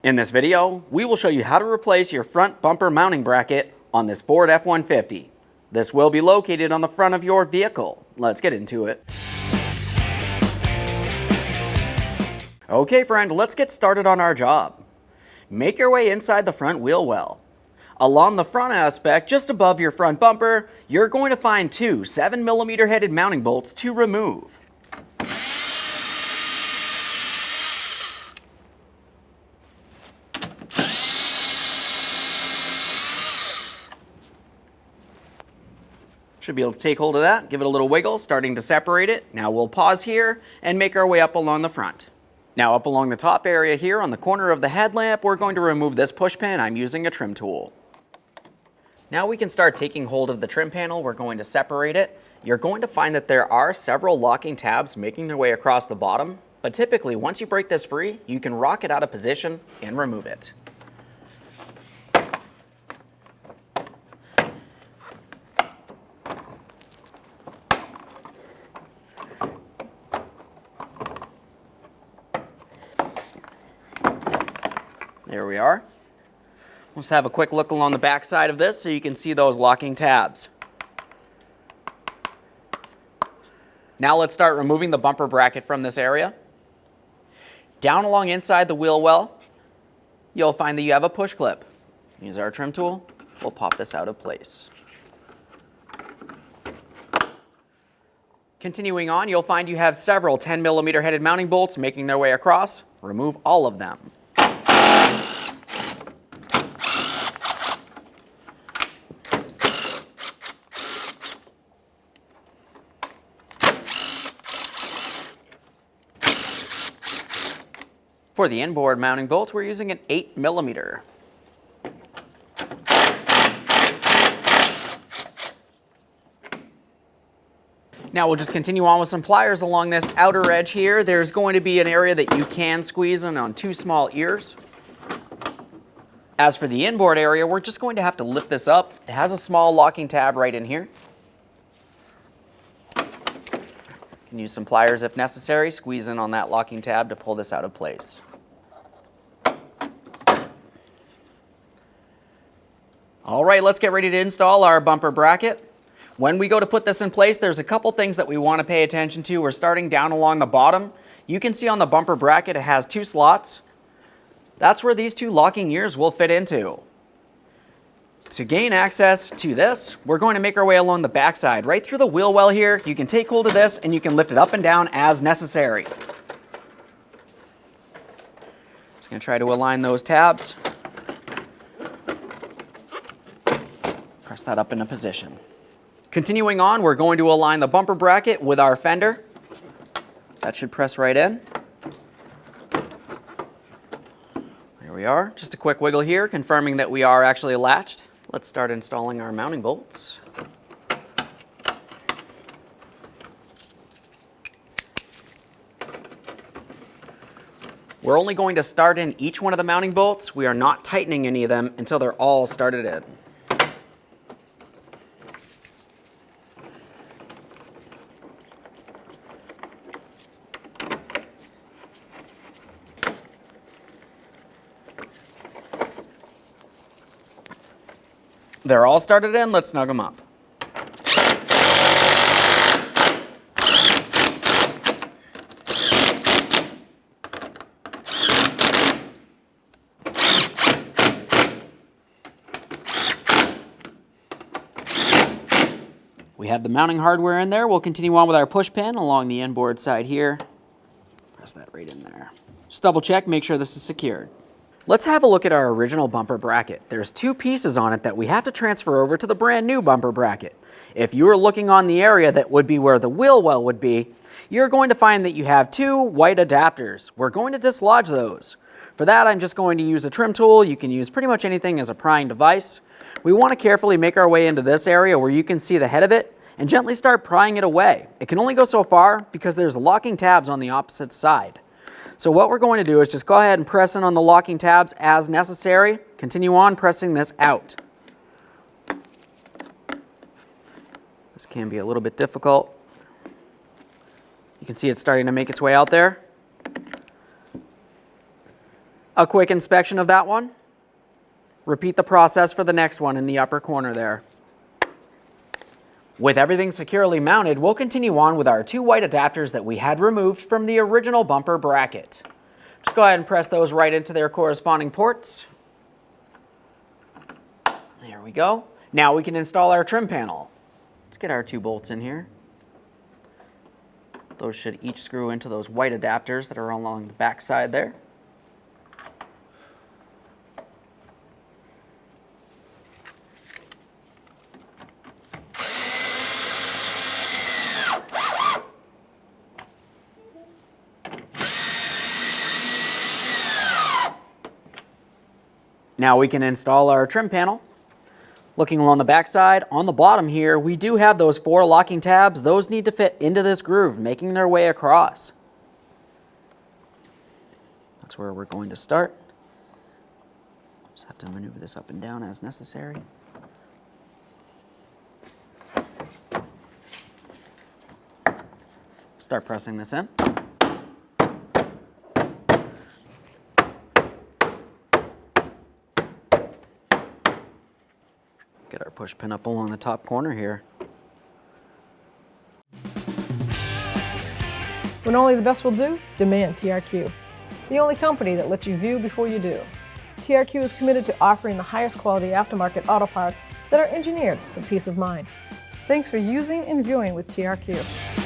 In this video, we will show you how to replace your front bumper mounting bracket on this Ford F-150. This will be located on the front of your vehicle. Let's get into it. Okay friend, let's get started on our job. Make your way inside the front wheel well. Along the front aspect, just above your front bumper, you're going to find two 7mm headed mounting bolts to remove. Should be able to take hold of that, give it a little wiggle, starting to separate it. Now we'll pause here and make our way up along the front. Now up along the top area here on the corner of the headlamp, we're going to remove this push pin. I'm using a trim tool. Now we can start taking hold of the trim panel. We're going to separate it. You're going to find that there are several locking tabs making their way across the bottom, but typically once you break this free, you can rock it out of position and remove it. There we are. Let's have a quick look along the back side of this so you can see those locking tabs. Now let's start removing the bumper bracket from this area. Down along inside the wheel well, you'll find that you have a push clip. Use our trim tool, we'll pop this out of place. Continuing on, you'll find you have several 10mm headed mounting bolts making their way across. Remove all of them. For the inboard mounting bolt, we're using an 8mm. Now we'll just continue on with some pliers along this outer edge here. There's going to be an area that you can squeeze in on two small ears. As for the inboard area, we're just going to have to lift this up. It has a small locking tab right in here. You can use some pliers if necessary. Squeeze in on that locking tab to pull this out of place. All right, let's get ready to install our bumper bracket. When we go to put this in place, there's a couple things that we want to pay attention to. We're starting down along the bottom. You can see on the bumper bracket it has two slots. That's where these two locking ears will fit into. To gain access to this, we're going to make our way along the backside, right through the wheel well here. You can take hold of this and you can lift it up and down as necessary. Just going to try to align those tabs. Press that up into position. Continuing on, we're going to align the bumper bracket with our fender. That should press right in. There we are. Just a quick wiggle here, confirming that we are actually latched. Let's start installing our mounting bolts. We're only going to start in each one of the mounting bolts. We are not tightening any of them until they're all started in. They're all started in, let's snug them up. We have the mounting hardware in there. We'll continue on with our push pin along the inboard side here. Press that right in there. Just double check, make sure this is secured. Let's have a look at our original bumper bracket. There's two pieces on it that we have to transfer over to the brand new bumper bracket. If you were looking on the area that would be where the wheel well would be, you're going to find that you have two white adapters. We're going to dislodge those. For that, I'm just going to use a trim tool. You can use pretty much anything as a prying device. We want to carefully make our way into this area where you can see the head of it and gently start prying it away. It can only go so far because there's locking tabs on the opposite side. So what we're going to do is just go ahead and press in on the locking tabs as necessary. Continue on pressing this out. This can be a little bit difficult. You can see it's starting to make its way out there. A quick inspection of that one. Repeat the process for the next one in the upper corner there. With everything securely mounted, we'll continue on with our 2 white adapters that we had removed from the original bumper bracket. Just go ahead and press those right into their corresponding ports. There we go. Now we can install our trim panel. Let's get our 2 bolts in here. Those should each screw into those white adapters that are along the back side there. Now we can install our trim panel. Looking along the back side, on the bottom here, we do have those 4 locking tabs. Those need to fit into this groove, making their way across. That's where we're going to start. Just have to maneuver this up and down as necessary. Start pressing this in. Get our push pin up along the top corner here. When only the best will do, demand TRQ. The only company that lets you view before you do. TRQ is committed to offering the highest quality aftermarket auto parts that are engineered for peace of mind. Thanks for using and viewing with TRQ.